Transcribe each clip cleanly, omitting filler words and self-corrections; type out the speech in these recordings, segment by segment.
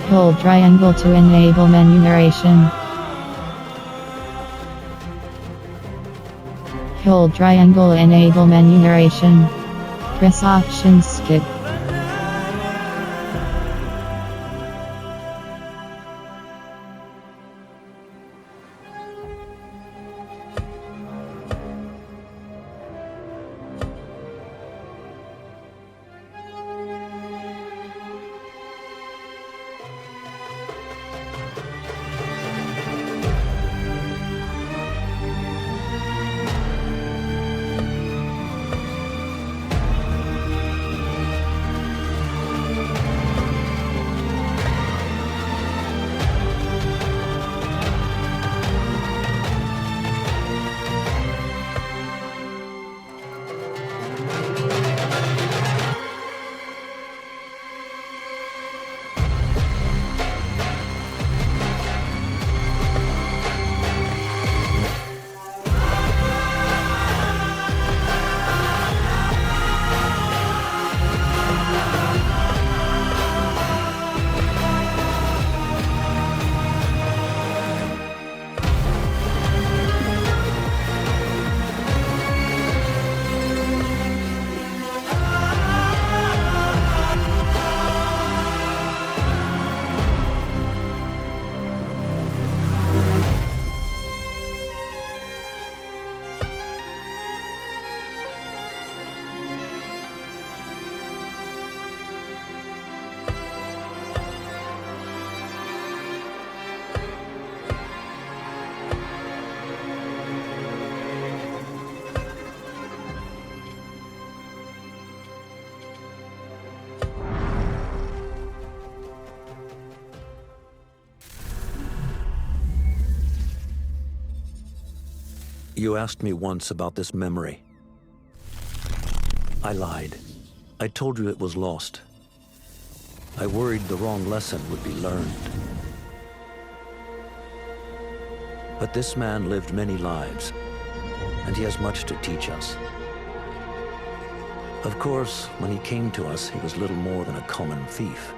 Hold triangle to enable menu narration. Hold triangle enable menu narration. Press option skip. You asked me once about this memory. I lied. I told you it was lost. I worried the wrong lesson would be learned. But this man lived many lives, and he has much to teach us. Of course, when he came to us, he was little more than a common thief,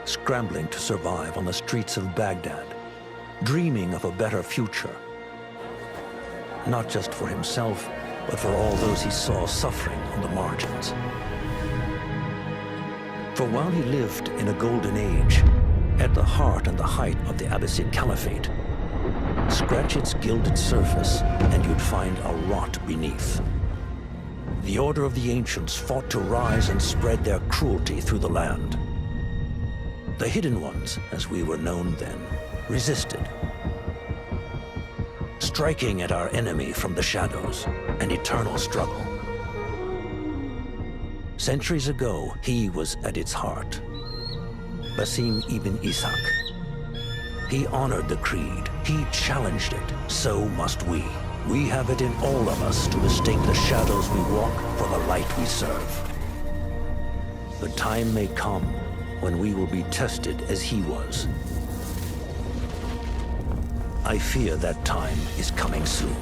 scrambling to survive on the streets of Baghdad, dreaming of a better future. Not just for himself, but for all those he saw suffering on the margins. For while he lived in a golden age, at the heart and the height of the Abbasid Caliphate, scratch its gilded surface and you'd find a rot beneath. The Order of the Ancients fought to rise and spread their cruelty through the land. The Hidden Ones, as we were known then, resisted, striking at our enemy from the shadows, an eternal struggle. Centuries ago, he was at its heart. Basim ibn Is'haq. He honored the creed. He challenged it. So must we. We have it in all of us to mistake the shadows we walk for the light we serve. The time may come when we will be tested as he was. I fear that time is coming soon.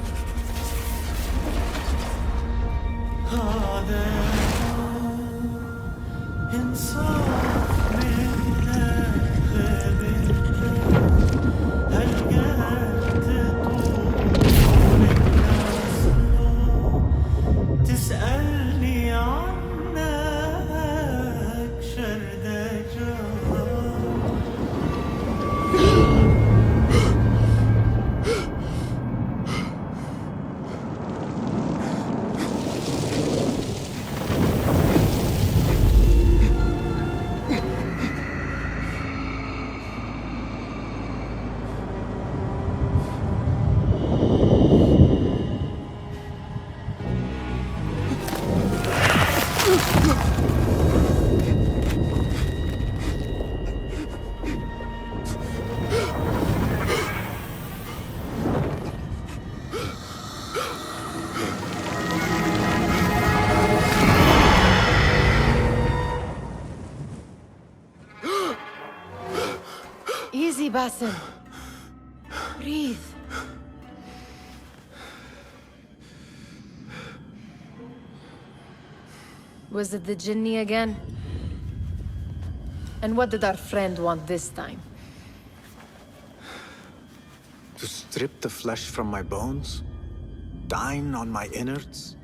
Easy, Basim. Breathe. Was it the Jinni again? And what did our friend want this time? To strip the flesh from my bones? Dine on my innards?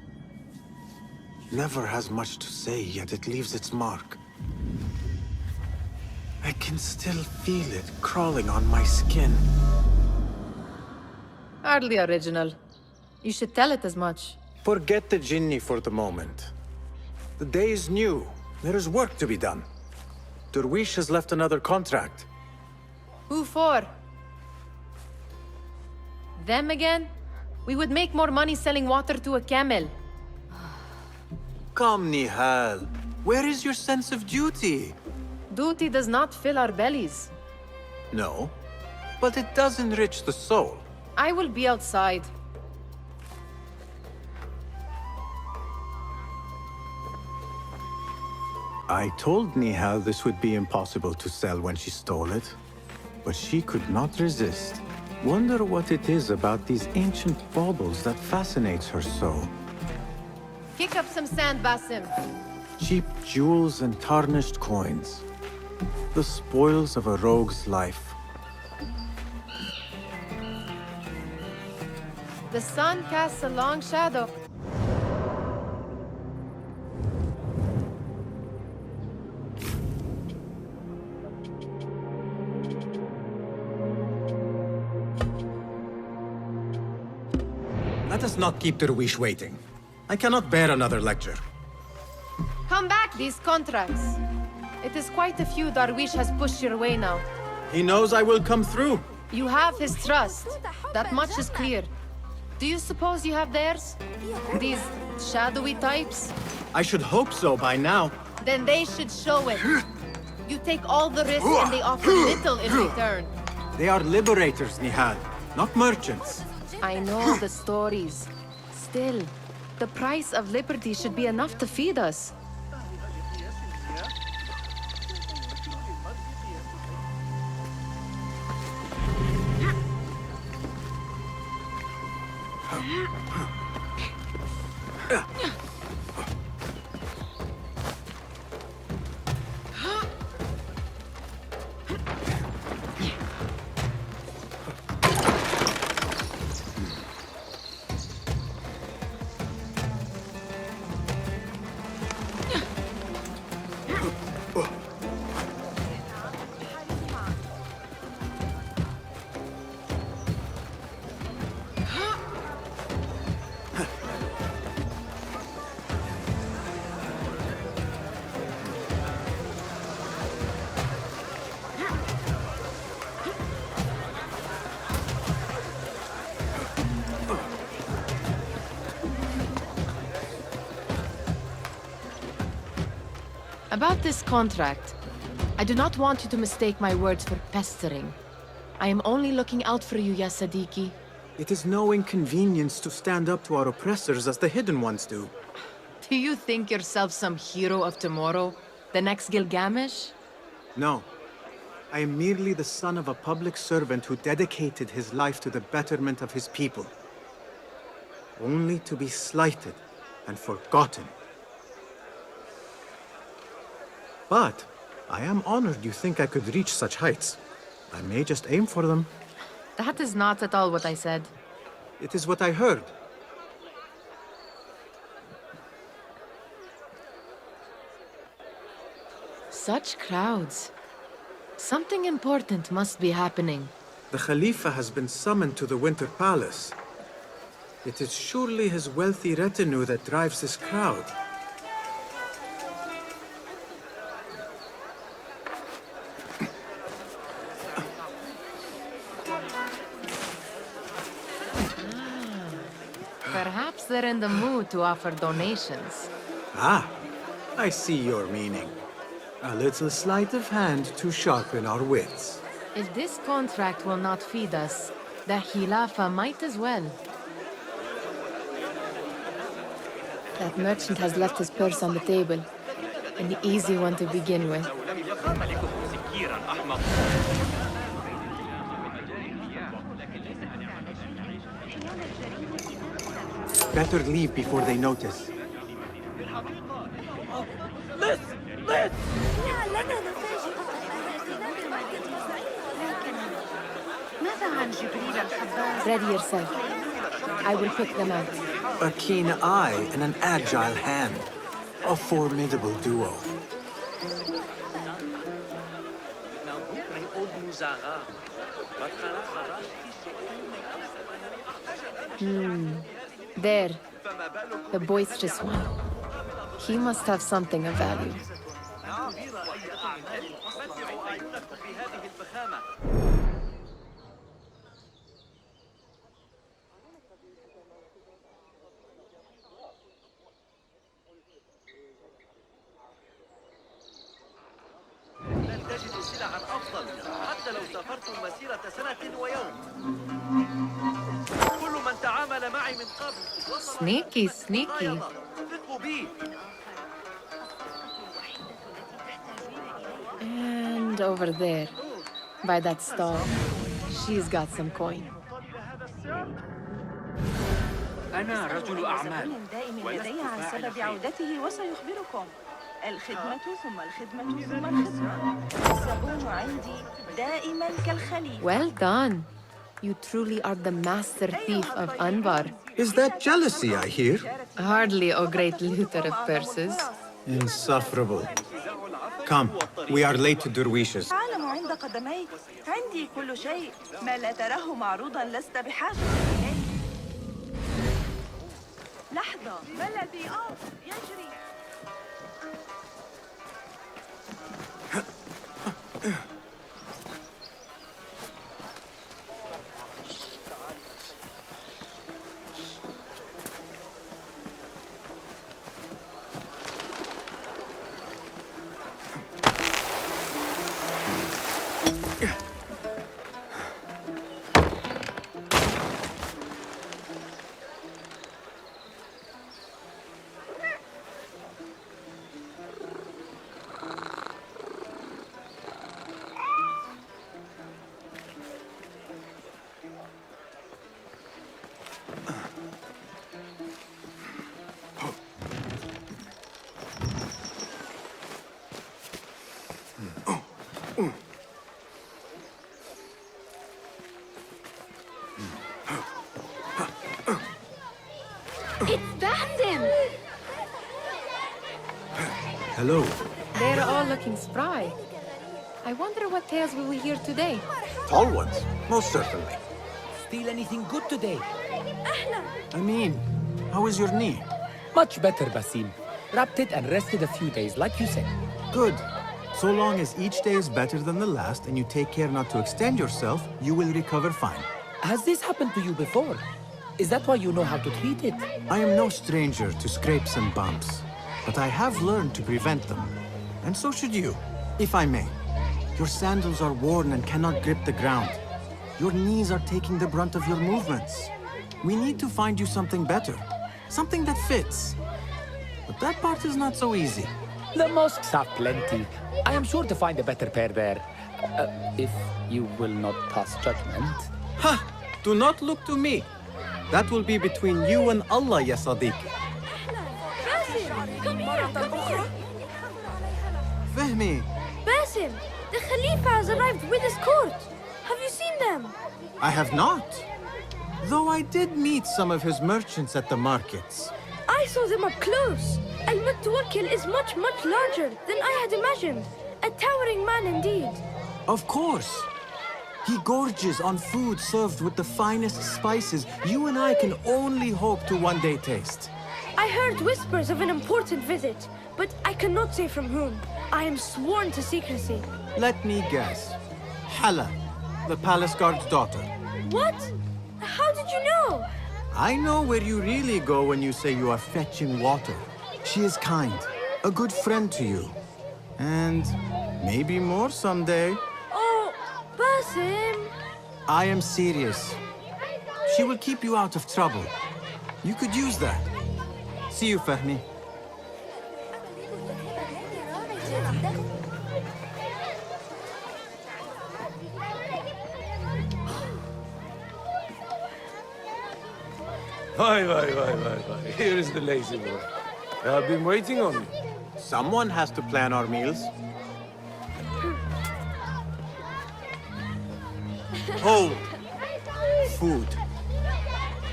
Never has much to say, yet it leaves its mark. I can still feel it crawling on my skin. Hardly original. You should tell it as much. Forget the Jinni for the moment. The day is new. There is work to be done. Derwish has left another contract. Who for? Them again? We would make more money selling water to a camel. Come, Nihal. Where is your sense of duty? Duty does not fill our bellies. No, but it does enrich the soul. I will be outside. I told Nihal this would be impossible to sell when she stole it, but she could not resist. Wonder what it is about these ancient baubles that fascinates her so. Kick up some sand, Basim. Cheap jewels and tarnished coins. The spoils of a rogue's life. The sun casts a long shadow. Let us not keep Derwish waiting. I cannot bear another lecture. Come back, these contracts. It is quite a few Darwish has pushed your way now. He knows I will come through. You have his trust. That much is clear. Do you suppose you have theirs? These shadowy types? I should hope so by now. Then they should show it. You take all the risk and they offer little in return. They are liberators, Nihal, not merchants. I know the stories. Still, the price of liberty should be enough to feed us. About this contract, I do not want you to mistake my words for pestering. I am only looking out for you, ya Sadiki. It is no inconvenience to stand up to our oppressors as the Hidden Ones do. Do you think yourself some hero of tomorrow? The next Gilgamesh? No. I am merely the son of a public servant who dedicated his life to the betterment of his people. Only to be slighted and forgotten. But I am honored you think I could reach such heights. I may just aim for them. That is not at all what I said. It is what I heard. Such crowds. Something important must be happening. The Khalifa has been summoned to the Winter Palace. It is surely his wealthy retinue that drives this crowd. Perhaps they're in the mood to offer donations. Ah, I see your meaning. A little sleight of hand to sharpen our wits. If this contract will not feed us, the Khilafa might as well. That merchant has left his purse on the table. An easy one to begin with. Better leave before they notice. Ready yourself. I will pick them out. A keen eye and an agile hand. A formidable duo. There. The boisterous one. He must have something of value. تجد سلعا أفضل حتى لو سافرتم مسيرة سنة ويوم. كل من تعامل معي من قبل Sneaky, sneaky. ثقوا بي. And over there, by that stall, she's got some coin. أنا رجل أعمال. دائم لدي عن سبب عودته وسيخبركم. الخدمة ثم الخدمة ثم الخدمة. الزبون عندي دائما كالخليل. Well done. You truly are the master thief of Anbar. Is that jealousy I hear? Hardly a great looter of purses. Insufferable. Come, we are late to Derwishes. العالم عند قدميك. عندي كل شيء. ما لا تراه معروضا لست بحاجة إليه. لحظة. ما الذي يجري؟ It's Basim! Hello. They're all looking spry. I wonder what tales we will hear today. Tall ones, most certainly. Steal anything good today? I mean, how is your knee? Much better, Basim. Wrapped it and rested a few days, like you said. Good. So long as each day is better than the last and you take care not to extend yourself, you will recover fine. Has this happened to you before? Is that why you know how to treat it? I am no stranger to scrapes and bumps, but I have learned to prevent them. And so should you, if I may. Your sandals are worn and cannot grip the ground. Your knees are taking the brunt of your movements. We need to find you something better, something that fits. But that part is not so easy. The mosques have plenty. I am sure to find a better pair there. If you will not pass judgment. Ha! Do not look to me. That will be between you and Allah, ya Sadiqi. Fehmi, Basim, the Khalifa has arrived with his court. Have you seen them? I have not. Though I did meet some of his merchants at the markets. I saw them up close. Al-Mutawakkil is much, much larger than I had imagined. A towering man indeed. Of course. He gorges on food served with the finest spices you and I can only hope to one day taste. I heard whispers of an important visit, but I cannot say from whom. I am sworn to secrecy. Let me guess. Hala, the palace guard's daughter. What? How did you know? I know where you really go when you say you are fetching water. She is kind, a good friend to you. And maybe more someday. Oh, Basim. I am serious. She will keep you out of trouble. You could use that. See you, Fahmi. Vai. Here is the lazy boy. I've been waiting on you. Someone has to plan our meals. Hold! Food.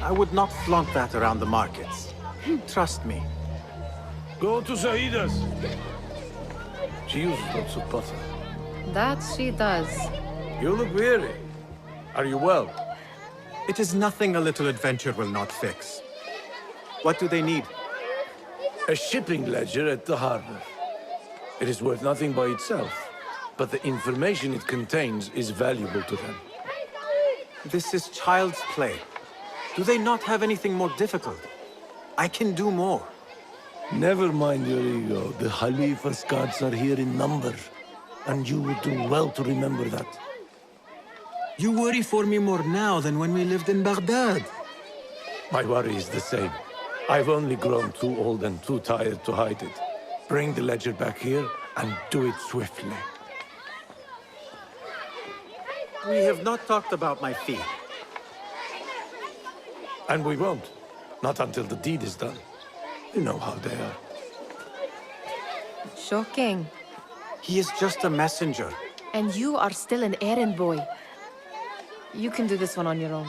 I would not flaunt that around the markets. Trust me. Go to Zaida's. She uses lots of butter. That she does. You look weary. Are you well? It is nothing a little adventure will not fix. What do they need? A shipping ledger at the harbor. It is worth nothing by itself, but the information it contains is valuable to them. This is child's play. Do they not have anything more difficult? I can do more. Never mind your ego. The Khalifa's guards are here in number, and you would do well to remember that. You worry for me more now than when we lived in Baghdad. My worry is the same. I've only grown too old and too tired to hide it. Bring the ledger back here, and do it swiftly. We have not talked about my fee. And we won't. Not until the deed is done. You know how they are. Shocking. He is just a messenger. And you are still an errand boy. You can do this one on your own.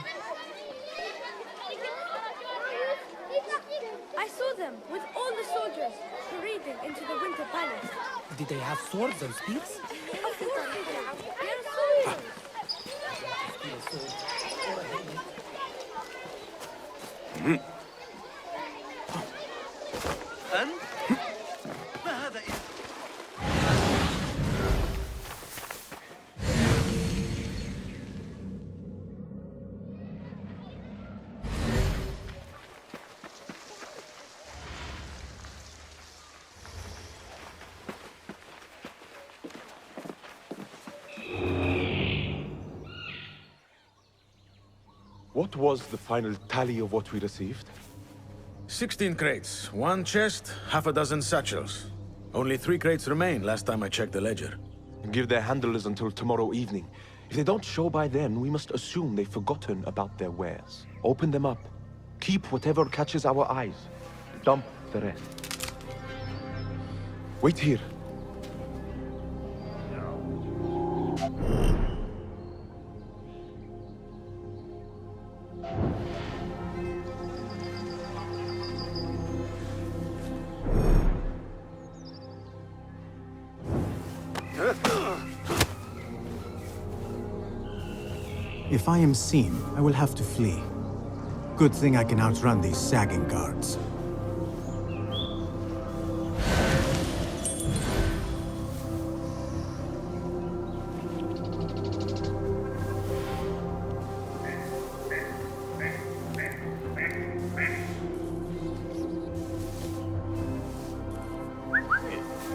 I saw them with all the soldiers parading into the Winter Palace. Did they have swords and spears? Of course they do. They're soldiers. أنت؟ ما هذا إلا؟ What was the final tally of what we received? 16 crates, 1 chest, half a dozen satchels. Only 3 crates remain last time I checked the ledger. Give their handlers until tomorrow evening. If they don't show by then, we must assume they've forgotten about their wares. Open them up. Keep whatever catches our eyes. Dump the rest. Wait here. If I am seen, I will have to flee. Good thing I can outrun these sagging guards.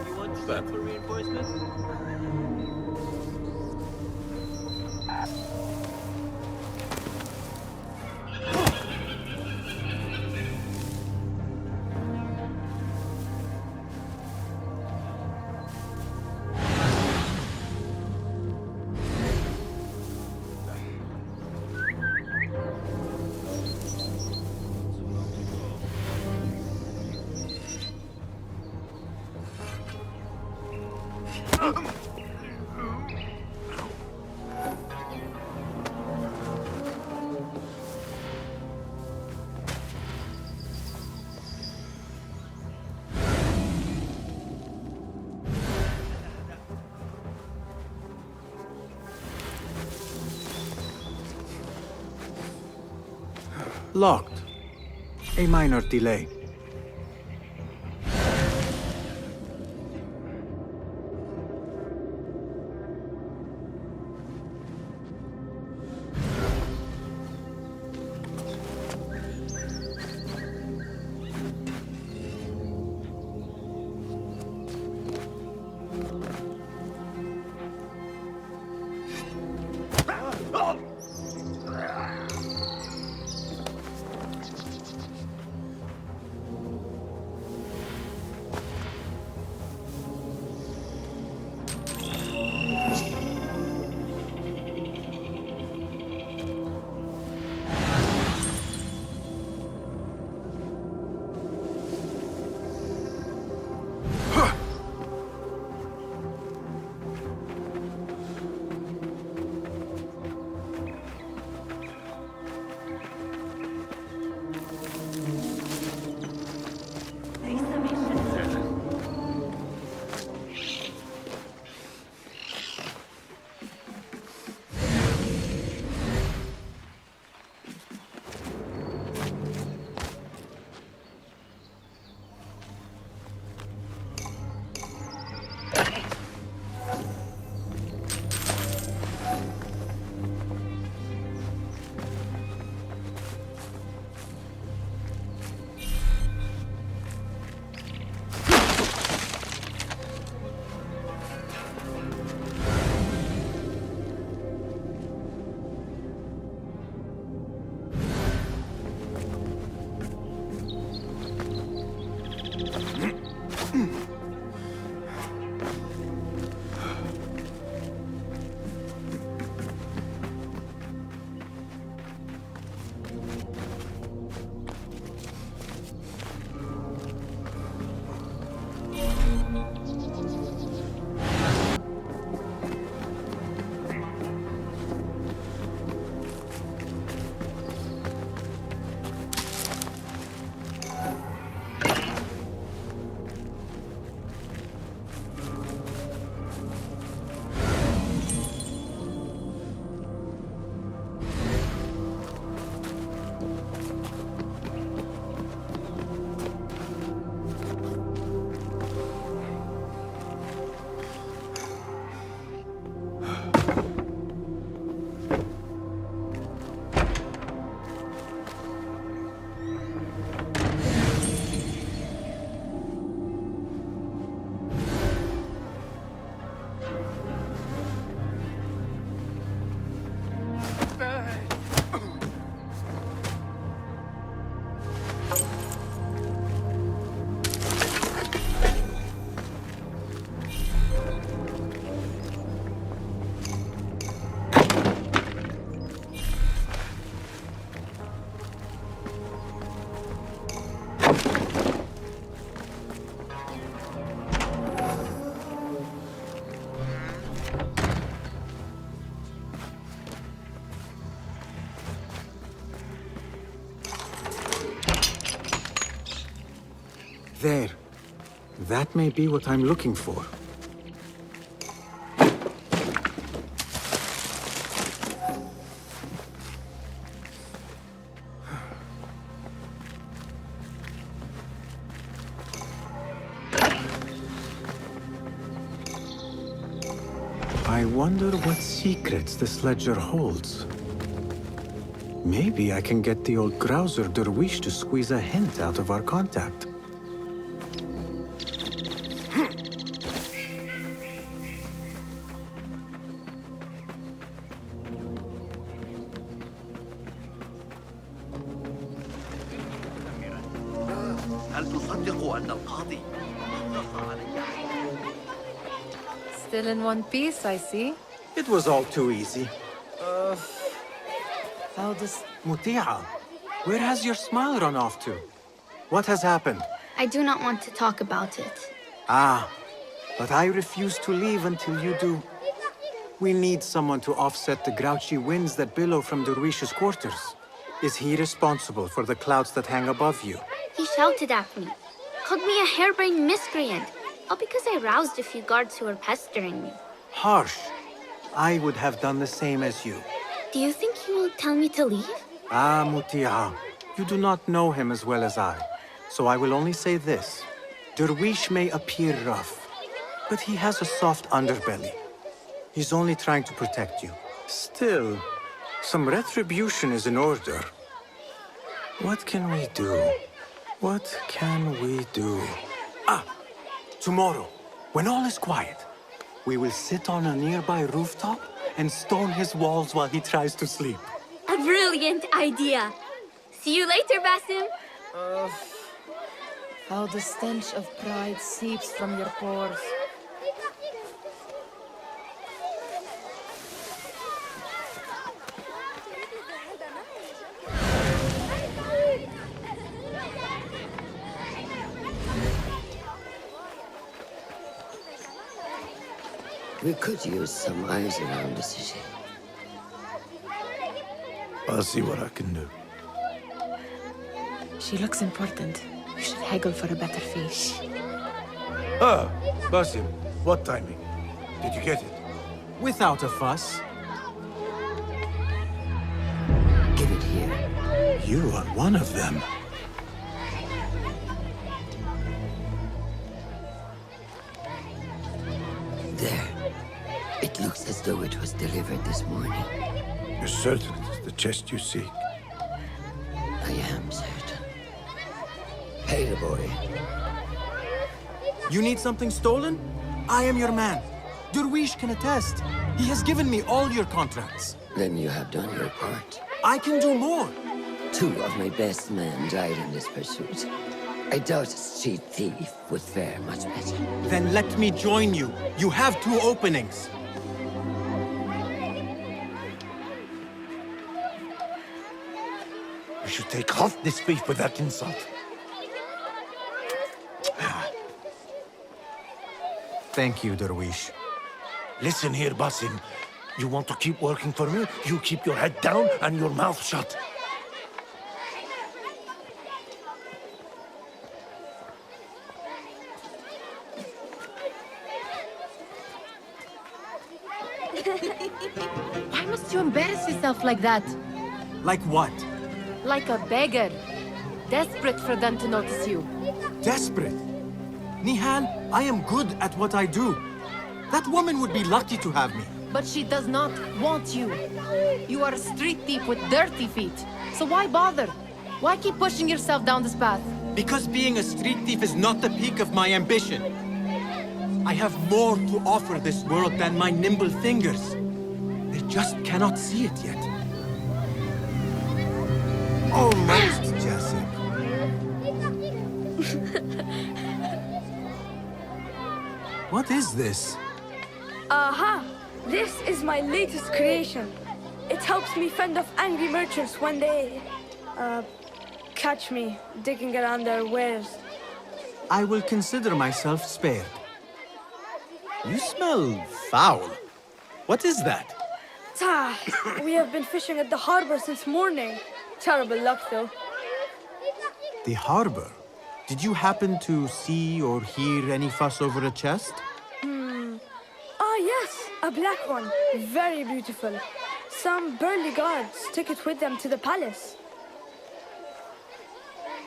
You want to send for reinforcements? Locked. A minor delay. There. That may be what I'm looking for. I wonder what secrets this ledger holds. Maybe I can get the old grouser Derwish to squeeze a hint out of our contact. هل تصدق أن القاضي نص علي؟ Still in one piece, I see. It was all too easy. How does... Muti'a, where has your smile run off to? What has happened? I do not want to talk about it. Ah, but I refuse to leave until you do. We need someone to offset the grouchy winds that billow from Derwish's quarters. Is he responsible for the clouds that hang above you? He shouted at me, called me a harebrained miscreant, all because I roused a few guards who were pestering me. Harsh. I would have done the same as you. Do you think he will tell me to leave? Ah, Muti'a, you do not know him as well as I. So I will only say this. Derwish may appear rough, but he has a soft underbelly. He's only trying to protect you. Still, some retribution is in order. What can we do? What can we do? Ah! Tomorrow, when all is quiet, we will sit on a nearby rooftop and stone his walls while he tries to sleep. A brilliant idea. See you later, Basim. How the stench of pride seeps from your pores. We could use some eyes around the city. I'll see what I can do. She looks important. You should haggle for a better fee. Ah, Basim, what timing? Did you get it? Without a fuss. Give it here. You are one of them. There. It looks as though it was delivered this morning. You're certain it's the chest you seek? I am certain. Pay the boy. You need something stolen? I am your man. Derwish can attest. He has given me all your contracts. Then you have done your part. I can do more. 2 of my best men died in this pursuit. I doubt a cheat thief would fare much better. Then let me join you. You have 2 openings. We should take half this beef with that insult. Thank you, Darwish. Listen here, Basim. You want to keep working for me? You keep your head down and your mouth shut. Why must you embarrass yourself like that? Like what? Like a beggar. Desperate for them to notice you. Desperate? Nihal, I am good at what I do. That woman would be lucky to have me. But she does not want you. You are a street thief with dirty feet. So why bother? Why keep pushing yourself down this path? Because being a street thief is not the peak of my ambition. I have more to offer this world than my nimble fingers. They just cannot see it yet. Almost, Jessup. What is this? Aha! This is my latest creation. It helps me fend off angry merchants when they... catch me digging around their wares. I will consider myself spared. You smell foul. What is that? We have been fishing at the harbor since morning. Terrible luck, though. The harbor? Did you happen to see or hear any fuss over a chest? Ah, yes, a black one. Very beautiful. Some burly guards took it with them to the palace.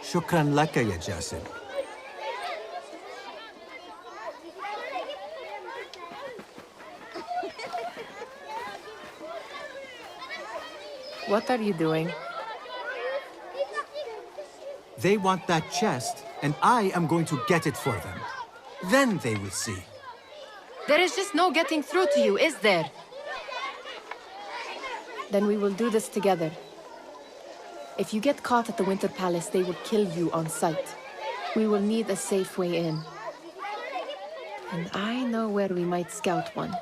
Shukran laka, ya Jasib. What are you doing? They want that chest, and I am going to get it for them. Then they will see. There is just no getting through to you, is there? Then we will do this together. If you get caught at the Winter Palace, they will kill you on sight. We will need a safe way in. And I know where we might scout one.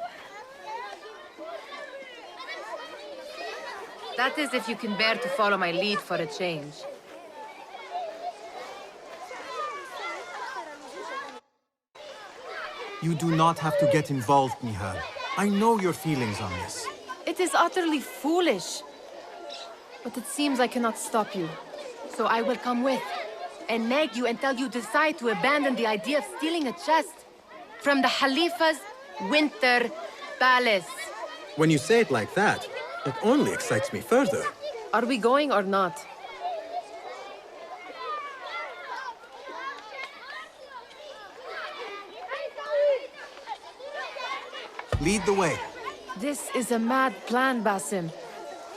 That is if you can bear to follow my lead for a change. You do not have to get involved, Nihal. I know your feelings on this. It is utterly foolish. But it seems I cannot stop you. So I will come with, and nag you until you decide to abandon the idea of stealing a chest from the Khalifa's Winter Palace. When you say it like that, it only excites me further. Are we going or not? Lead the way. This is a mad plan, Basim.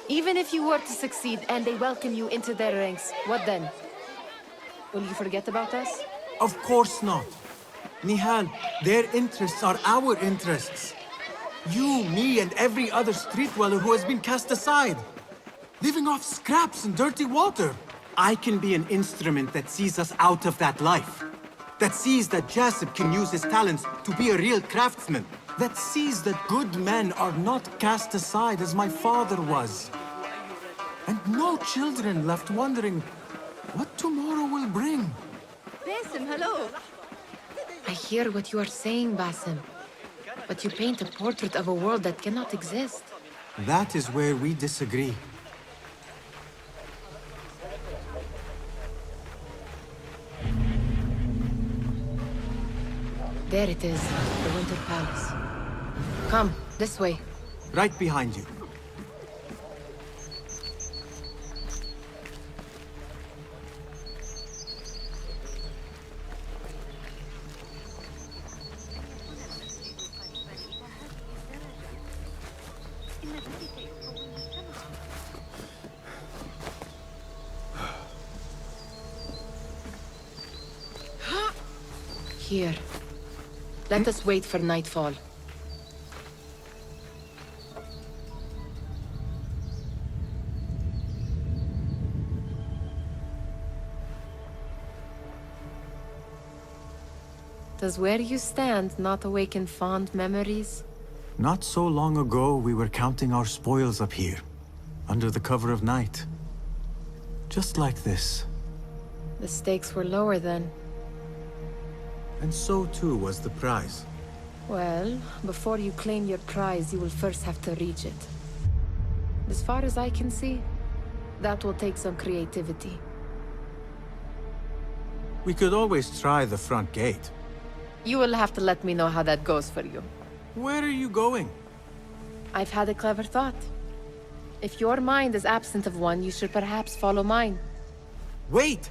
Even if you were to succeed and they welcome you into their ranks, what then? Will you forget about us? Of course not. Nihal, their interests are our interests. You, me, and every other street dweller who has been cast aside. Living off scraps and dirty water. I can be an instrument that sees us out of that life. That sees that Jasip can use his talents to be a real craftsman. That sees that good men are not cast aside as my father was. And no children left wondering what tomorrow will bring. Basim, hello. I hear what you are saying, Basim. But you paint a portrait of a world that cannot exist. That is where we disagree. There it is, the Winter Palace. Come, this way. Right behind you. Here. Let us wait for nightfall. Does where you stand not awaken fond memories? Not so long ago, we were counting our spoils up here, under the cover of night. Just like this. The stakes were lower then. And so too was the prize. Well, before you claim your prize, you will first have to reach it. As far as I can see, that will take some creativity. We could always try the front gate. You will have to let me know how that goes for you. Where are you going? I've had a clever thought. If your mind is absent of one, you should perhaps follow mine. Wait!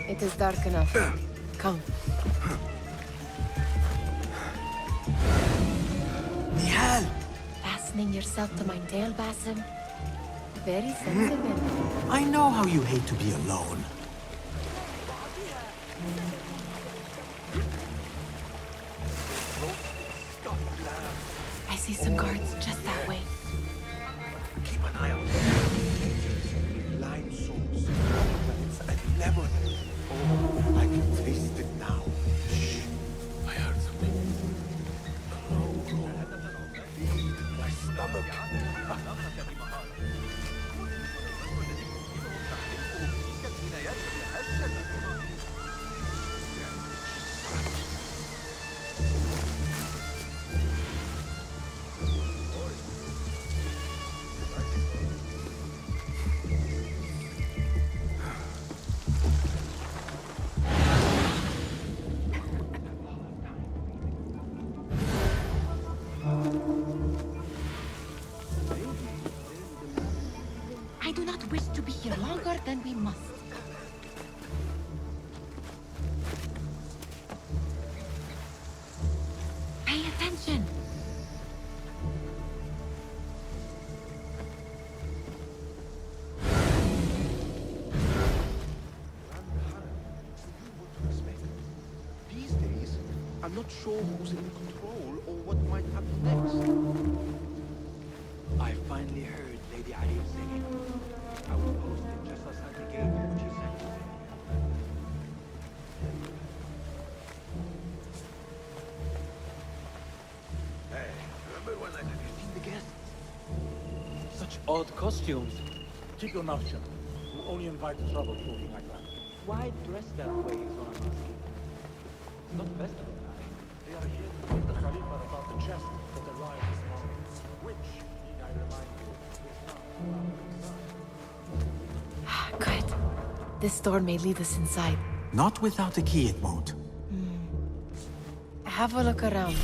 It is dark enough. Come. Nihal! Fastening yourself to my tail, Basim. Very sensible. I know how you hate to be alone. I see some guards just that way. Keep an eye out. Blind souls. It's a lemon. Oh, I can taste it now. Shh. I heard something. My stomach. I do not wish to be here longer than we must. Pay attention. These days, I'm not sure who's in control or what might happen next. I finally heard Lady Ari singing. I was posted just outside the gate when she sang to me. Hey, remember when I did seen the guests? Such odd costumes. Keep your mouth shut. You only invite trouble talking like that. Why dress that way is what I'm asking. It's not festival time. They are here to tell the Khalifa about the chest that arrived this morning, which, need I remind you, is not Good. This door may lead us inside. Not without a key, it won't. Have a look around.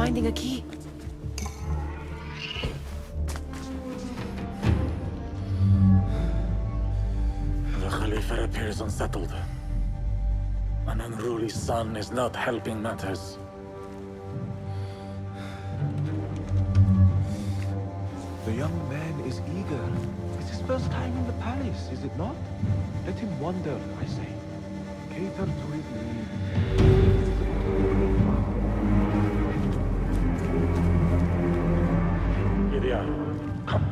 finding a key. The Khalifa appears unsettled. An unruly son is not helping matters. The young man is eager. It's his first time in the palace, is it not? Let him wander, I say. Cater to his needs. Here they are. Come.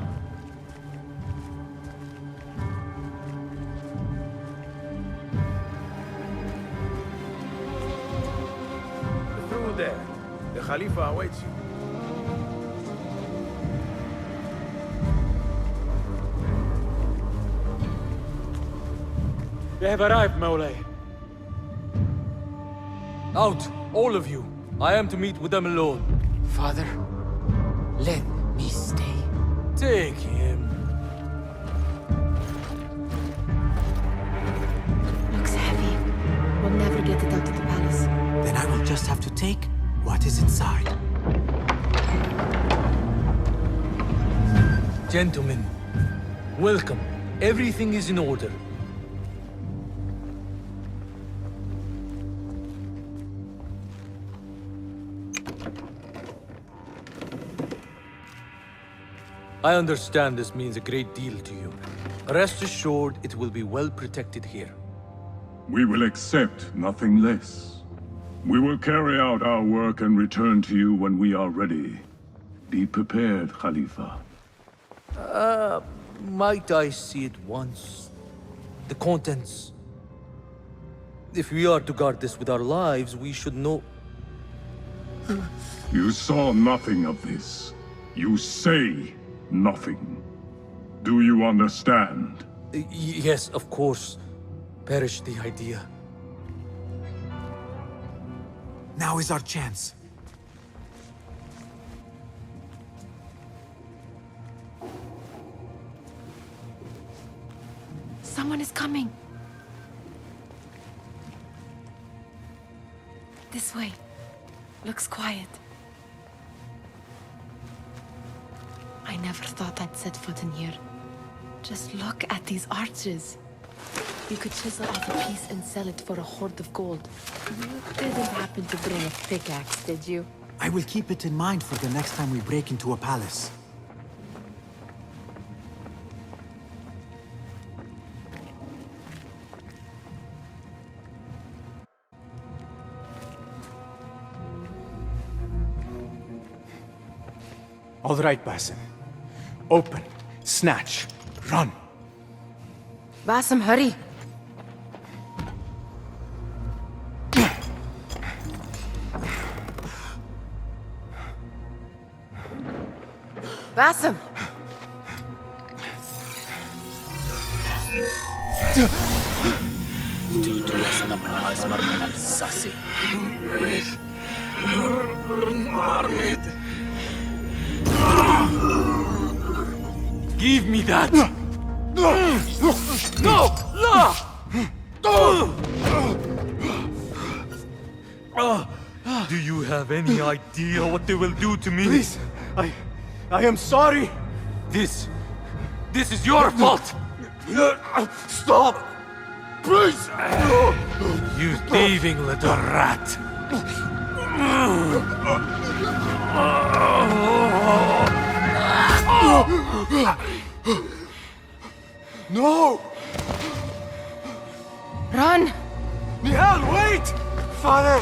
Through there. The Khalifa awaits you. They have arrived, Mawlay. Out, all of you. I am to meet with them alone. Father, let me stay. Take him. Looks heavy. We'll never get it out of the palace. Then I will just have to take what is inside. Gentlemen, welcome. Everything is in order. I understand this means a great deal to you. Rest assured, it will be well protected here. We will accept nothing less. We will carry out our work and return to you when we are ready. Be prepared, Khalifa. Might I see it once? The contents. If we are to guard this with our lives, we should know... You saw nothing of this. You say nothing. Do you understand? Yes, of course. Perish the idea. Now is our chance. Someone is coming. This way. Looks quiet. I never thought I'd set foot in here. Just look at these arches. You could chisel off a piece and sell it for a hoard of gold. You didn't happen to bring a pickaxe, did you? I will keep it in mind for the next time we break into a palace. All right, Basim. Open, snatch, run. Basim, hurry. Basim! Give me that! No! Do you have any idea what they will do to me? Please, I am sorry. This is your fault! Stop! Please! You thieving little rat! No! Run! Nihal, wait! Father!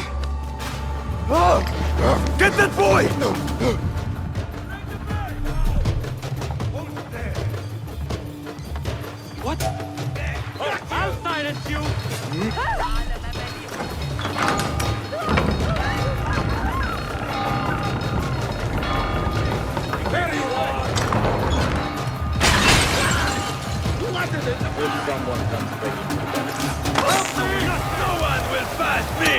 Get that boy! What? I'll silence you! There you are! What is it? Will someone come straight into the benefit? No one will pass me!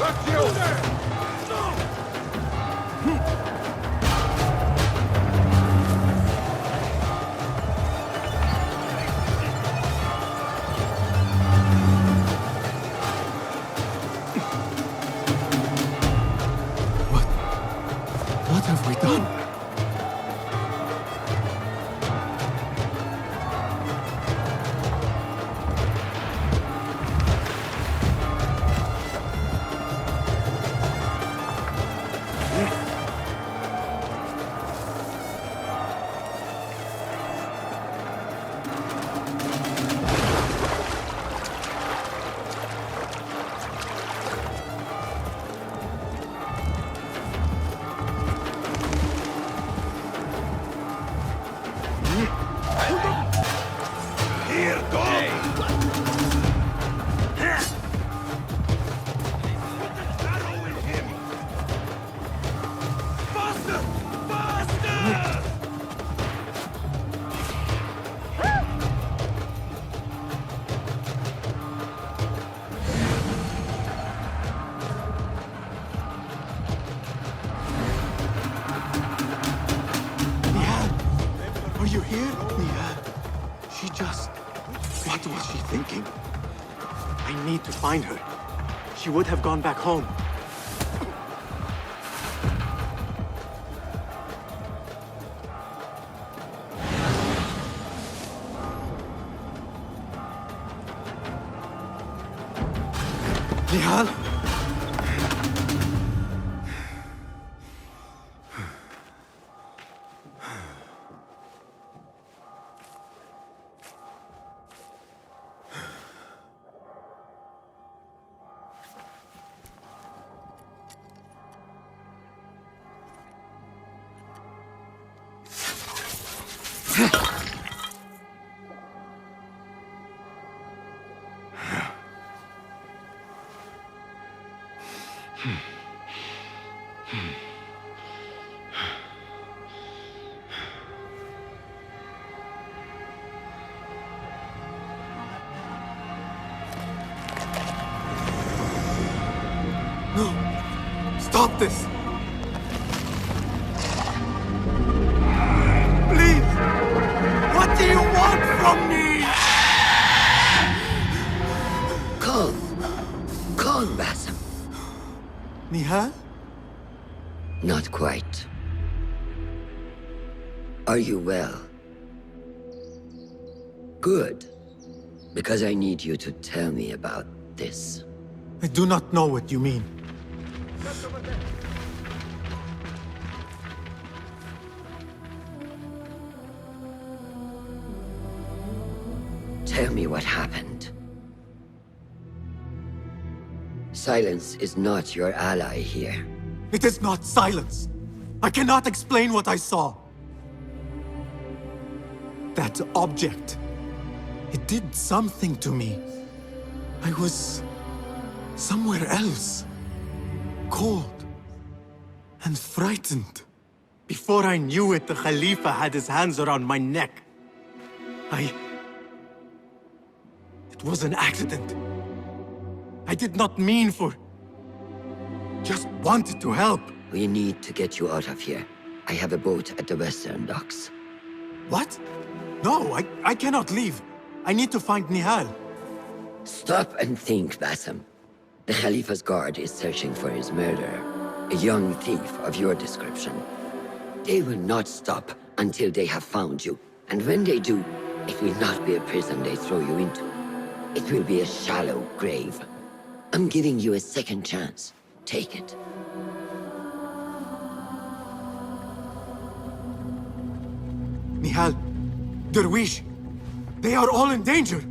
That's you! here? Yeah. She just... What was she thinking? I need to find her. She would have gone back home. Nihal? No! Stop this! Please! What do you want from me? Calm. Calm, Basim. Nihal? Not quite. Are you well? Good. Because I need you to tell me about this. I do not know what you mean. Tell me what happened. Silence is not your ally here. It is not silence. I cannot explain what I saw. That object. It did something to me. I was somewhere else. Cold and frightened. Before I knew it, the Khalifa had his hands around my neck. It was an accident. I did not mean for... Just wanted to help. We need to get you out of here. I have a boat at the western docks. What? No, I cannot leave. I need to find Nihal. Stop and think, Basim. The Khalifa's guard is searching for his murderer, a young thief of your description. They will not stop until they have found you. And when they do, it will not be a prison they throw you into. It will be a shallow grave. I'm giving you a second chance. Take it. Nihal, Derwish, they are all in danger.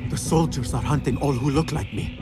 The soldiers are hunting all who look like me.